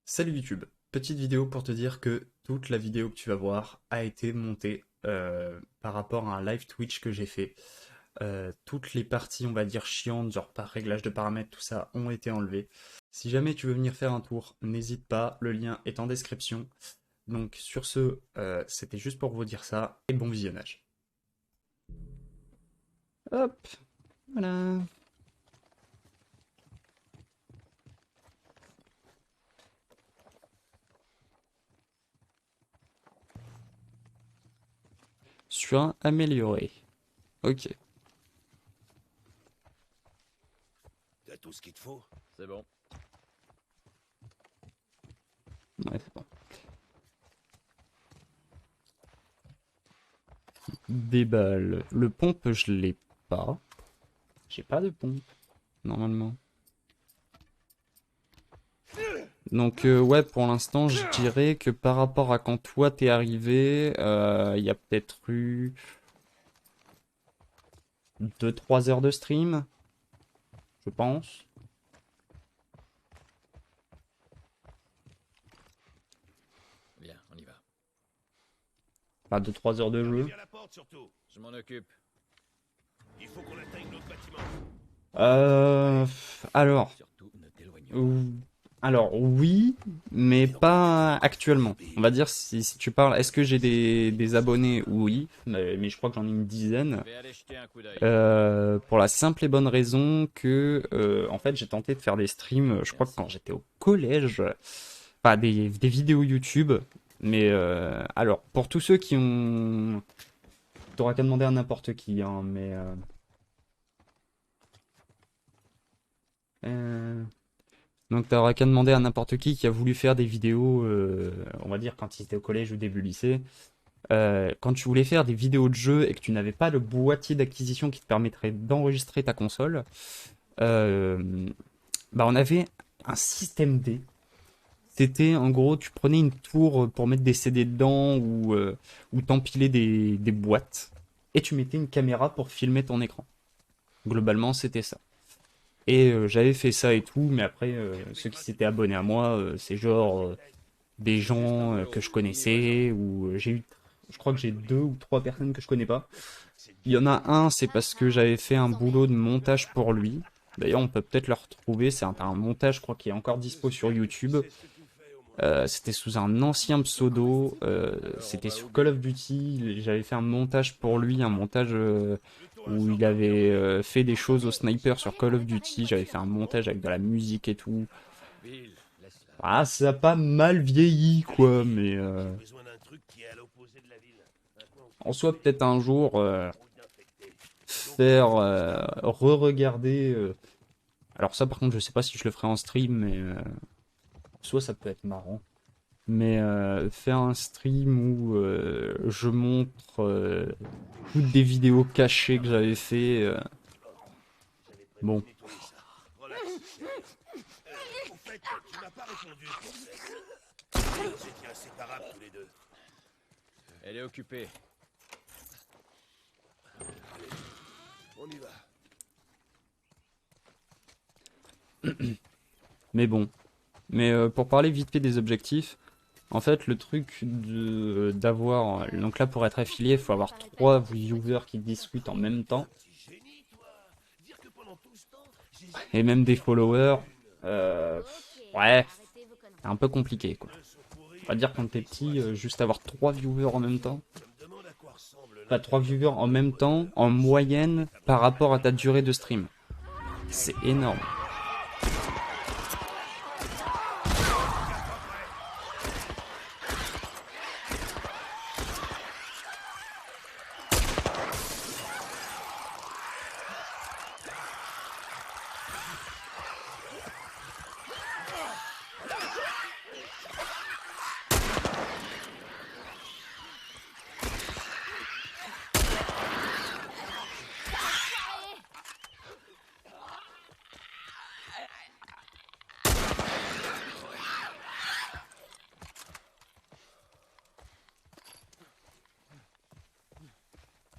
Salut YouTube, petite vidéo pour te dire que toute la vidéo que tu vas voir a été montée par rapport à un live Twitch que j'ai fait. Toutes les parties, on va dire chiantes, genre par réglage de paramètres, tout ça, ont été enlevées. Si jamais tu veux venir faire un tour, n'hésite pas, le lien est en description. Donc sur ce, c'était juste pour vous dire ça, et bon visionnage. Hop, voilà. Sur un amélioré. Ok. T'as tout ce qu'il te faut? C'est bon. Ouais, c'est bon. Des balles. Le pompe, je l'ai pas. J'ai pas de pompe, normalement. Donc ouais, pour l'instant, je dirais que par rapport à quand toi t'es arrivé, il y a peut-être eu 2-3 heures de stream, je pense. Bien, on y va. Enfin, 2-3 heures de Fermez jeu. bien la porte surtout. Je m'en occupe. Il faut qu'on atteigne l'autre bâtiment. Euh... Alors... Surtout, ne t'éloigne pas. ou- Alors oui, mais pas actuellement. On va dire si tu parles, est-ce que j'ai des abonnés? Oui, mais je crois que j'en ai une dizaine. Je vais aller jeter un coup d'œil. Pour la simple et bonne raison que, en fait, j'ai tenté de faire des streams, je crois que quand j'étais au collège, enfin des vidéos YouTube, mais alors, pour tous ceux qui ont... T'auras qu'à demander à n'importe qui, hein, mais... euh, Donc t'auras qu'à demander à n'importe qui a voulu faire des vidéos, on va dire quand il était au collège ou début lycée. Quand tu voulais faire des vidéos de jeux et que tu n'avais pas le boîtier d'acquisition qui te permettrait d'enregistrer ta console, euh, bah on avait un système D. C'était en gros, tu prenais une tour pour mettre des CD dedans ou t'empiler des boîtes et tu mettais une caméra pour filmer ton écran. Globalement, c'était ça. Et j'avais fait ça et tout, mais après, ceux qui s'étaient abonnés à moi, c'est genre des Juste un gens boulot. que je Livraison. connaissais ou j'ai eu, je crois que j'ai 2 ou 3 personnes que je connais pas. Il y en a un, c'est parce que j'avais fait un boulot de montage pour lui. D'ailleurs, on peut peut-être le retrouver. C'est un montage, je crois, qui est encore dispo sur YouTube. C'était sous un ancien pseudo. Alors, on C'était va sur où, Call of Bill? Duty. J'avais fait un montage pour lui, un montage où il avait fait des choses au sniper sur Call of Duty. J'avais fait un montage avec de la musique et tout. Bill, laisse-la. Ah, ça a pas mal vieilli, quoi, Délégué, mais j'ai besoin d'un truc qui est à l'opposé de la ville. Maintenant, on en sait où soi, les peut-être un ennemis sont. jour Route d'infectés. Donc, faire faut qu'on se barre. re-regarder. Alors ça, par contre, je sais pas si je le ferai en stream, mais soit ça peut être marrant. Mais faire un stream où je montre toutes des vidéos cachées que j'avais fait. J'avais prévu Bon, de nettoyer ça. Relax, c'est rien. Au fait, tu m'as pas répondu. Vous étiez inséparables tous les deux. Elle est occupée. On y va. mais bon. Mais pour parler vite fait des objectifs, en fait, le truc d'avoir. Donc là, pour être affilié, il faut avoir 3 viewers qui discutent en même temps. Un petit génie, toi. Dire que pendant tout ce temps, j'ai Et jamais même des réussi à en trouver followers. une. Euh, Ok, ouais, arrêtez vos c'est conneries. un peu compliqué, quoi. Leçon On va pourrie, dire quand t'es appris quoi petit, ça? juste avoir 3 viewers en même temps. Je me demande à quoi ressemble Enfin, trois l'intérieur viewers d'un en même temps, entrepreneur. en Ça a l'air moyenne, par véritablement rapport à ta magnifique. durée de stream. C'est énorme.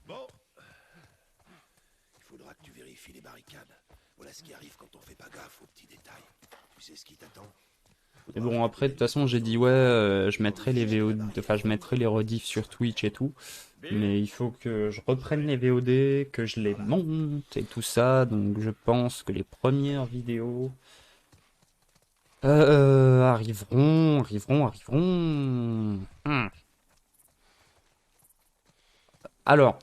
Bon, il faudra que tu vérifies les barricades. Voilà ce qui arrive quand on fait pas gaffe aux petits détails. Tu sais ce qui t'attend? Mais bon, après, de toute façon, j'ai dit, ouais, je mettrai les VOD, enfin, je mettrai les rediffs sur Twitch et tout. Mais il faut que je reprenne les VOD, que je les monte et tout ça. Donc, je pense que les premières vidéos arriveront. Alors,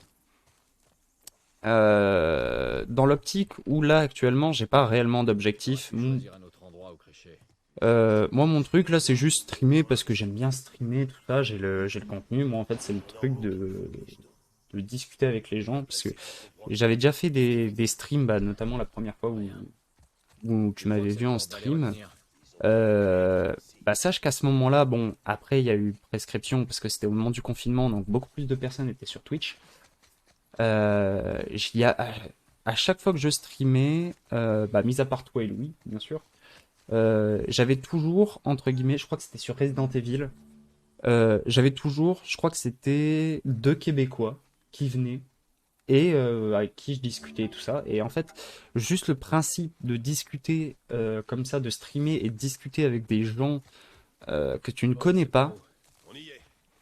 dans l'optique où là, actuellement, j'ai pas réellement d'objectif. Choisir un autre endroit où crécher. Moi, mon truc là, c'est juste streamer parce que j'aime bien streamer, tout ça. J'ai le contenu. Moi, en fait, c'est le truc de discuter avec les gens parce que j'avais déjà fait des streams, bah, notamment la première fois où tu m'avais vu en stream. Euh, Bah, sache qu'à ce moment-là, bon, après, il y a eu prescription parce que c'était au moment du confinement, donc beaucoup plus de personnes étaient sur Twitch. Il y a, à chaque fois que je streamais, bah, mis à part toi et Louis, bien sûr. J'avais toujours, entre guillemets, je crois que c'était sur Resident Evil, j'avais toujours, je crois que c'était deux Québécois qui venaient et avec qui je discutais et tout ça. Et en fait, juste le principe de discuter comme ça, de streamer et de discuter avec des gens que tu ne connais pas, On y est.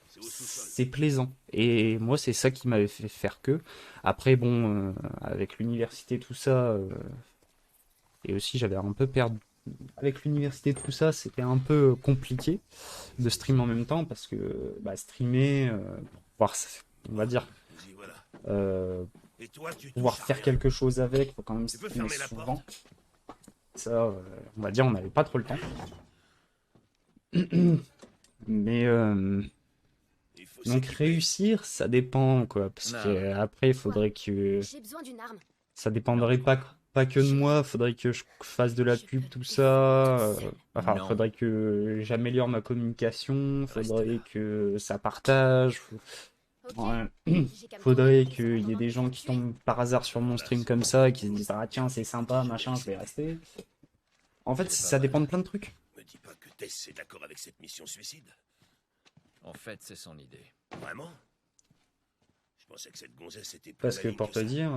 C'est au sous-sol. c'est plaisant. Et moi, c'est ça qui m'avait fait faire que. Après, bon, avec l'université, tout ça, et aussi j'avais un peu perdu. Avec l'université, tout ça, c'était un peu compliqué de streamer en même temps parce que bah, streamer, pour pouvoir, on va dire, Nous y voilà. euh, Et toi, tu pouvoir touches à faire rien. quelque chose avec, faut quand même Tu peux streamer fermer la souvent. porte? Ça, on va dire, on n'avait pas trop le temps. Mais Il faut donc s'équiper. réussir, ça dépend quoi, parce Non. que après, il faudrait que J'ai besoin d'une arme. ça dépendrait pas que de moi, faudrait que je fasse de la Je pub, peux tout défendre ça. toute seule. Enfin, Non. faudrait que j'améliore ma communication, Reste faudrait là. que ça partage. Ok. Ouais. J'ai qu'à me Faudrait tourner, qu'il y ait des gens qui tombent par hasard sur mon stream comme ça et qui se disent ah tiens c'est sympa machin je vais rester. En fait C'est pas ça mal. dépend de plein de trucs. Me dis pas que Tess est d'accord avec cette mission suicide. En fait, c'est son idée. Vraiment? Je pensais que cette gonzesse était plus Parce que maligne pour que te ça. dire,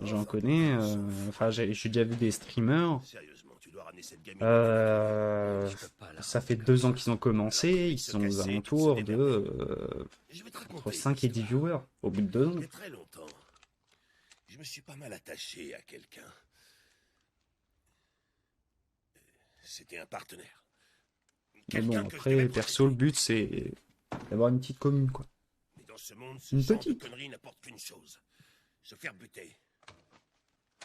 j'en Enfin, connais, on s'en fout. enfin j'ai déjà vu des streamers, Sérieusement, tu dois ramener cette gamine. euh, Je peux pas la ça fait rendre comme 2 ans ça. qu'ils ont commencé, ils sont aux alentours de Je vais te entre raconter 5 et 10 l'histoire. viewers au bout de 2 ans. Il y a très longtemps, je me suis pas mal attaché à quelqu'un. C'était un partenaire. Mais Quelqu'un bon que je devais après perso le protéger. but c'est d'avoir une petite commune quoi. Mais dans ce monde, ce Une genre petite. de conneries n'apporte qu'une chose. Se faire buter.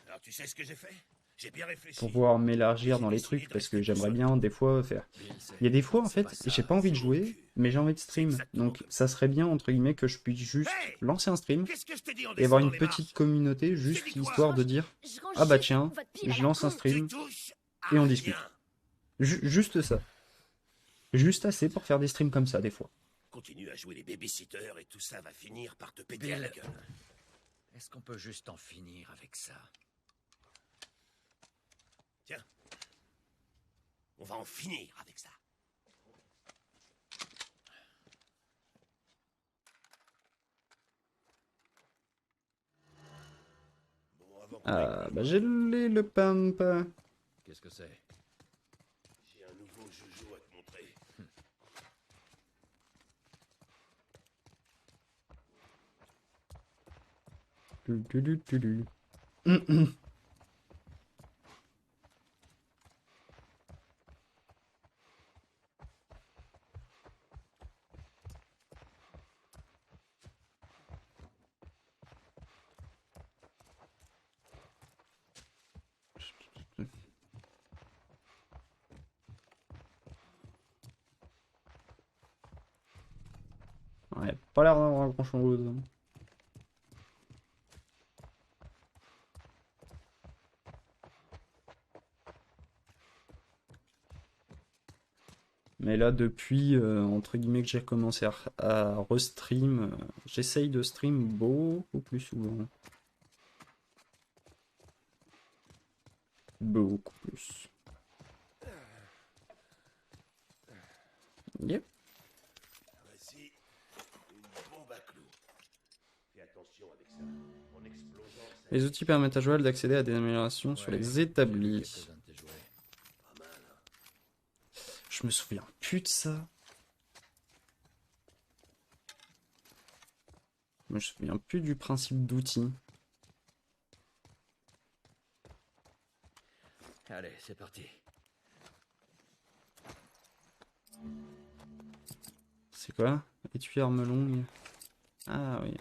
Alors tu sais ce que j'ai fait? J'ai bien réfléchi. Pour pouvoir m'élargir dans les trucs parce que j'aimerais bien des fois faire. Bill, c'est- Il y a des fois en c'est fait pas ça. j'ai pas envie de jouer mais j'ai envie de stream donc ça serait bien entre guillemets que je puisse juste Hey, lancer un stream qu'est-ce que je t'ai dit en et avoir descendant une les petite marches? communauté juste dit quoi? histoire de dire Je range ah bah juste tiens votre pile à je la lance un con. stream Tu touches à et on discute. rien. Juste ça. Juste assez pour faire des streams comme ça des fois. Continue à jouer les babysitters et tout ça va finir par te péter à la Bill, gueule. est-ce qu'on peut juste en finir avec ça? Tiens. On va en finir avec ça. Bon, avant qu'on aille Ah plus bah loin, j'ai le pump. Qu'est-ce que c'est? j'ai un nouveau joujou à te montrer. Tu. Ouais, pas l'air d'avoir grand chose. Mais là, depuis, entre guillemets, que j'ai recommencé à restream, j'essaye de stream beaucoup plus souvent. Beaucoup plus. Yep. Voici une bombe à clous. Fais attention avec ça. En explosant, ça Les outils permettent à Joël d'accéder à des améliorations sur Ouais, les j'ai vu établis. quelques-uns de tes jouets. pas mal. Hein. Je me souviens plus de ça. Je me souviens plus du principe d'outil. Allez, c'est parti. C'est quoi? Étui arme longue. Ah oui.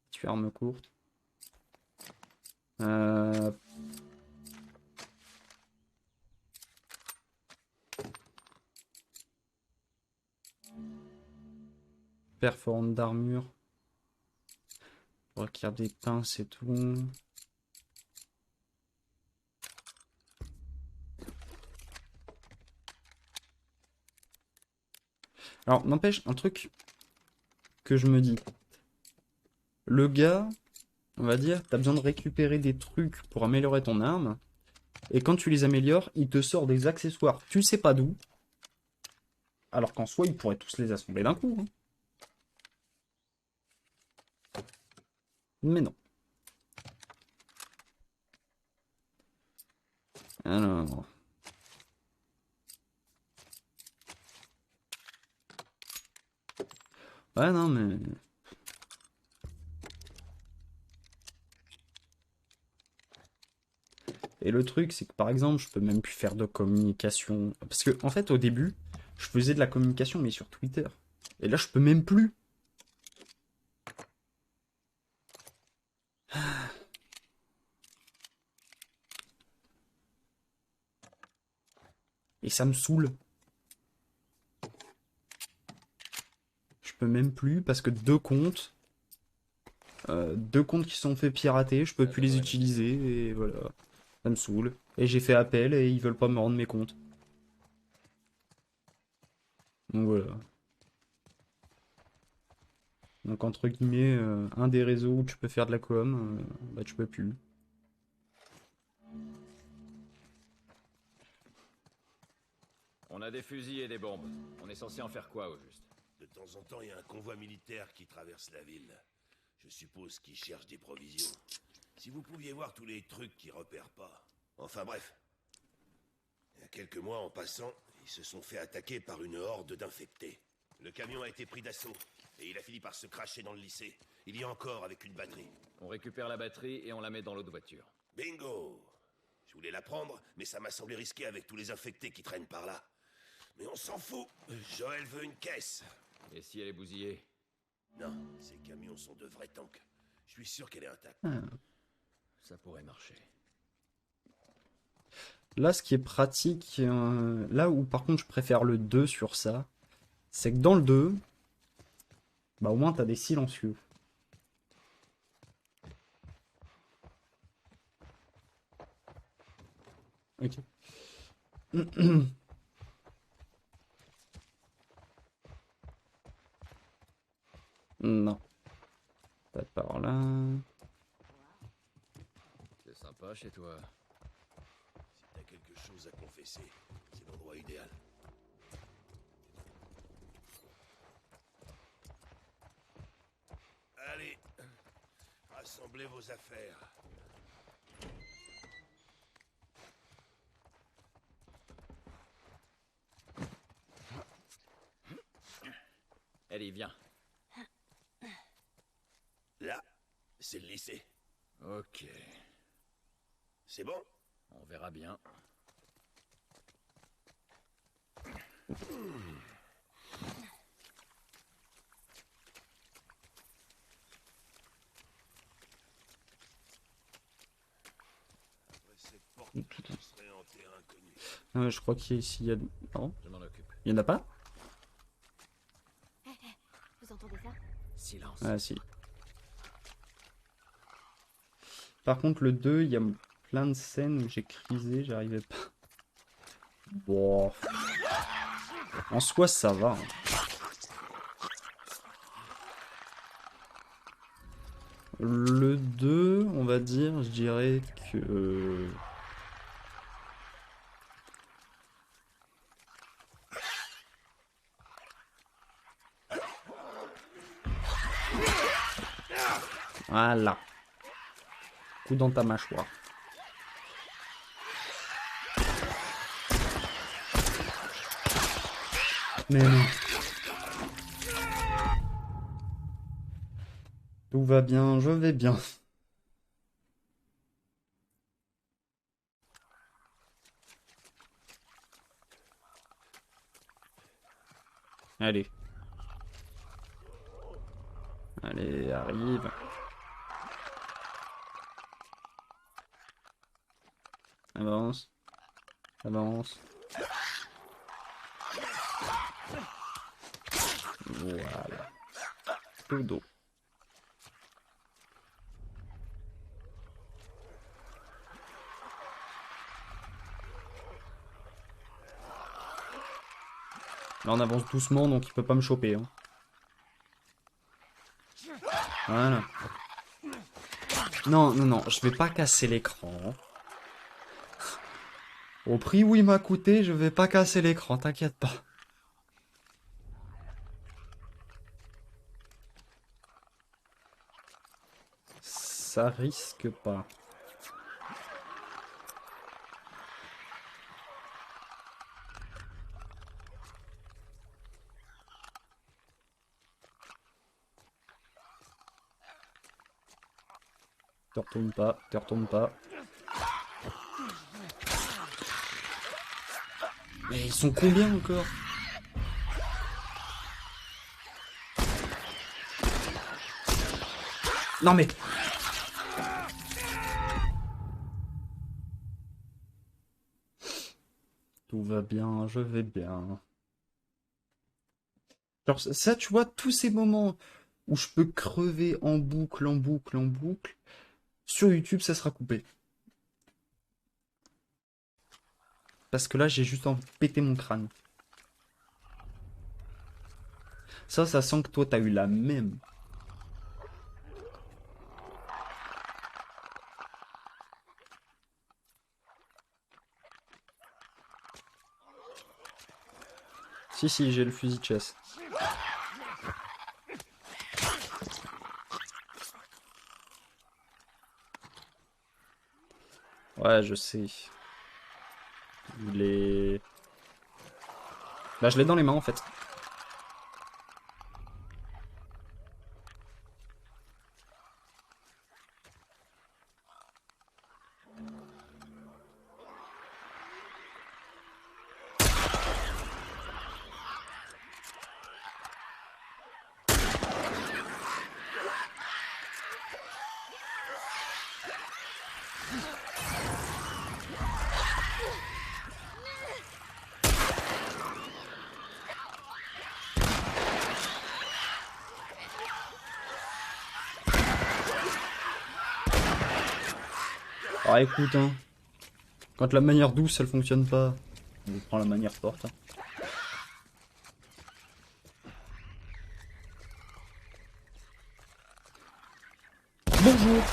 Étui arme courte. Performance d'armure. Requiert des pinces et tout. Alors, n'empêche, un truc que je me dis. Le gars, on va dire, t'as besoin de récupérer des trucs pour améliorer ton arme. Et quand tu les améliores, il te sort des accessoires, tu sais pas d'où. Alors qu'en soi, il pourrait tous les assembler d'un coup. Hein. Mais non. Alors... Ouais, non, mais... Et le truc, c'est que par exemple, je peux même plus faire de communication. Parce que, en fait, au début, je faisais de la communication, mais sur Twitter. Et là, je peux même plus. Et ça me saoule. Je peux même plus parce que deux comptes qui sont fait pirater, je peux plus les utiliser et voilà. Ça me saoule. Et j'ai fait appel et ils veulent pas me rendre mes comptes. Donc voilà. Donc entre guillemets, un des réseaux où tu peux faire de la com, bah tu peux plus. On a des fusils et des bombes. On est censé en faire quoi au juste? De temps en temps, il y a un convoi militaire qui traverse la ville. Je suppose qu'ils cherchent des provisions. Si vous pouviez voir tous les trucs qu'ils repèrent pas. Enfin bref. Il y a quelques mois, en passant, ils se sont fait attaquer par une horde d'infectés. Le camion a été pris d'assaut, et il a fini par se cracher dans le lycée. Il y est encore avec une batterie. On récupère la batterie et on la met dans l'autre voiture. Bingo! Je voulais la prendre, mais ça m'a semblé risqué avec tous les infectés qui traînent par là. Mais on s'en fout. Joël veut une caisse. Et si elle est bousillée? Non, ces camions sont de vrais tanks. Je suis sûr qu'elle est intacte. Ça pourrait marcher. Là, ce qui est pratique, là où par contre je préfère le 2 sur ça, c'est que dans le 2, bah au moins t'as des silencieux. Ok. Non. Pas par là. C'est sympa chez toi. Si t'as quelque chose à confesser, c'est l'endroit idéal. Allez, rassemblez vos affaires. Allez, viens. Là, c'est le lycée. Ok. C'est bon? On verra bien. Après cette porte, je serai en terrain inconnu. Je crois qu'ici il y a... Non, Je m'en occupe. il y en a pas? Vous entendez ça? Silence. Ah si. Par contre, le 2, il y a plein de scènes où j'ai crisé, j'arrivais pas. Bon. En soi, ça va. Hein. Le 2, on va dire, je dirais que... Voilà. Coup dans ta mâchoire. Mais non. Tout va bien, je vais bien. Allez. Allez, arrive. Avance. Avance. Voilà. Tout dos. Là, on avance doucement, donc il peut pas me choper. Hein. Voilà. Non, non, non, je vais pas casser l'écran. Au prix où il m'a coûté, je vais pas casser l'écran, t'inquiète pas. Ça risque pas. Te retourne pas, te retourne pas. Mais ils sont combien encore? Non mais... Tout va bien, je vais bien. Genre ça, tu vois, tous ces moments où je peux crever en boucle, en boucle, en boucle, sur YouTube, ça sera coupé. Parce que là, j'ai juste envie de péter mon crâne. Ça sent que toi, t'as eu la même. Si, si, j'ai le fusil de chasse. Ouais, je sais. Il est... Là, je l'ai dans les mains, en fait. Ah, écoute, hein. Quand la manière douce, elle fonctionne pas, on prend la manière forte. Hein. Bonjour.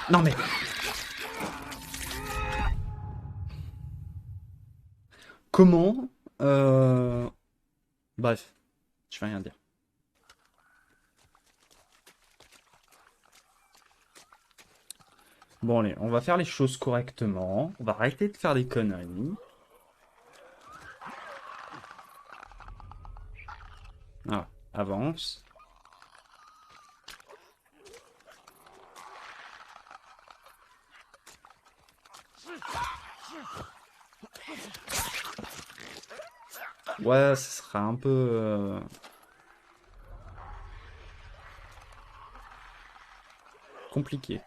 Non mais... Comment Bref, je vais rien dire. Bon allez, on va faire les choses correctement. On va arrêter de faire des conneries. Ah, avance. Ouais, ce sera un peu... compliqué.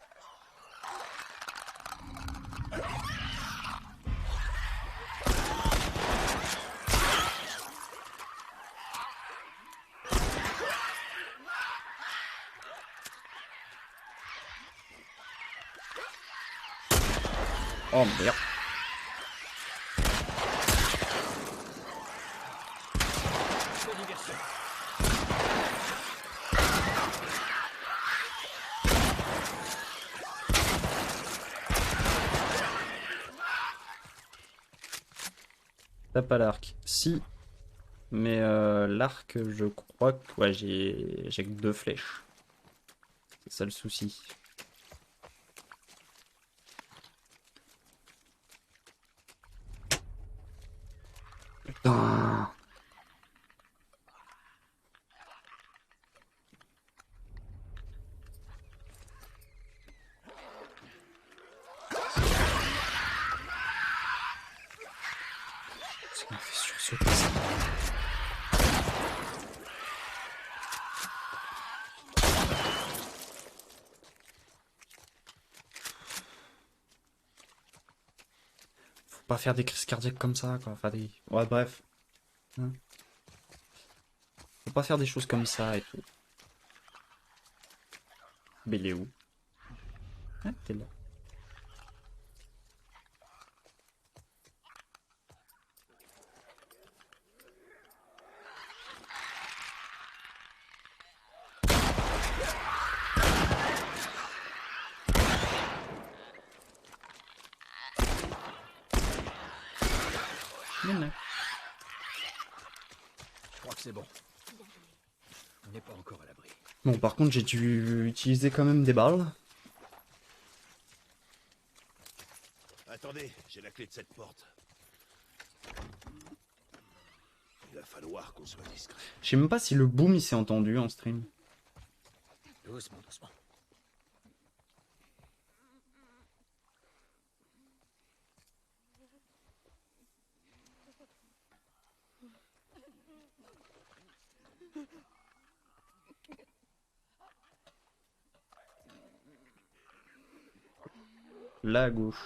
Oh merde. T'as pas l'arc. Si. Mais l'arc, je crois que... Ouais, j'ai que 2 flèches. C'est ça le souci. Putain. Ça m'a fait sursauter ça. Faut pas faire des crises cardiaques comme ça, quoi. Enfin, des... Ouais, bref. Hein. Faut pas faire des choses comme ça et tout. Mais il est où? Ah, t'es là. Il y en a. Je crois que c'est bon. On n'est pas encore à l'abri. Bon, par contre, j'ai dû utiliser quand même des balles. Attendez, j'ai la clé de cette porte. Il va falloir qu'on soit discret. Je sais même pas si le boom il s'est entendu en stream. Doucement, doucement. Là à gauche.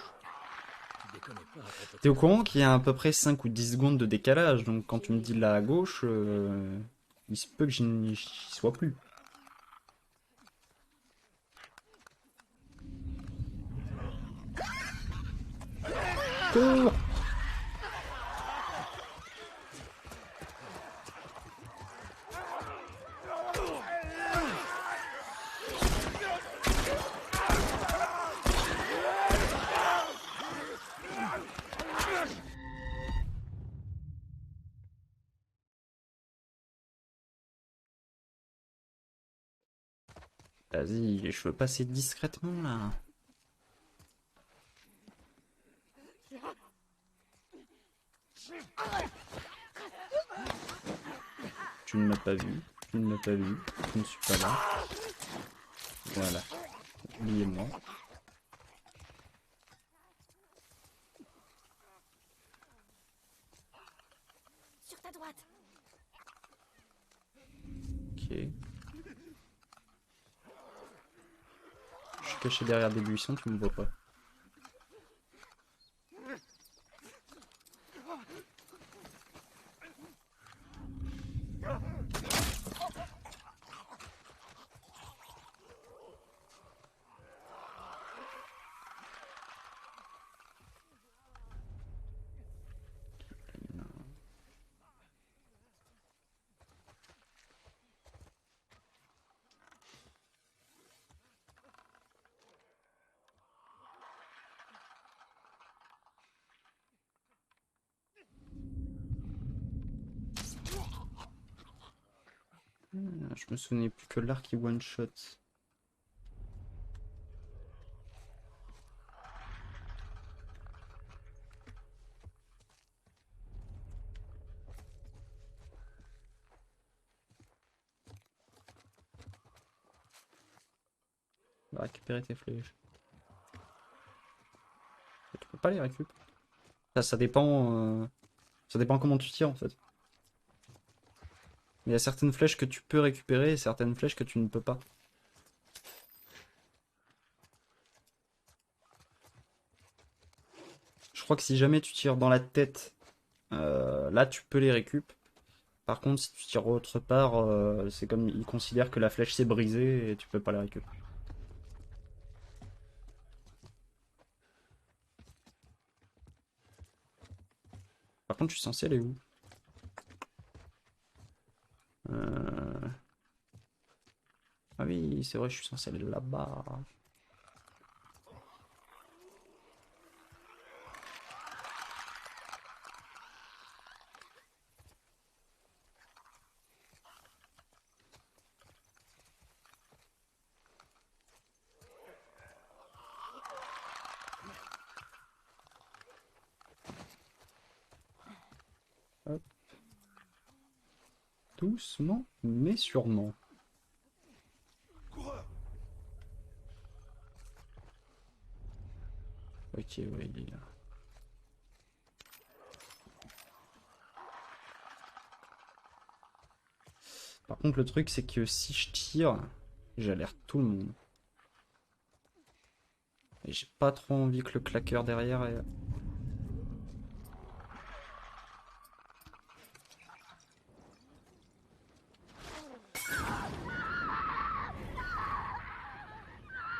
Tu déconnes pas à propos T'es au courant qu'il y a à peu près 5 ou 10 secondes de décalage, donc quand tu me dis là à gauche, il se peut que j'y sois plus. Cours! Vas-y, je veux passer discrètement là. Tu ne m'as pas vu, tu ne m'as pas vu, je ne suis pas là. Voilà, oubliez-moi. Sur ta droite. Ok. Je suis caché derrière des buissons, tu me vois pas. Je me souvenais plus que l'arc il one shot. Va récupérer tes flèches. Tu peux pas les récupérer. Ça dépend comment tu tires en fait. Il y a certaines flèches que tu peux récupérer et certaines flèches que tu ne peux pas. Je crois que si jamais tu tires dans la tête, là tu peux les récup. Par contre, si tu tires autre part, c'est comme ils considèrent que la flèche s'est brisée et tu peux pas la récup. Par contre, je suis censé aller où? Ah oui, c'est vrai, je suis censé aller là-bas. Hop. Doucement, mais sûrement. Coureur! Ok, ouais, il est là. Par contre, le truc, c'est que si je tire, j'alerte tout le monde. Et j'ai pas trop envie que le claqueur derrière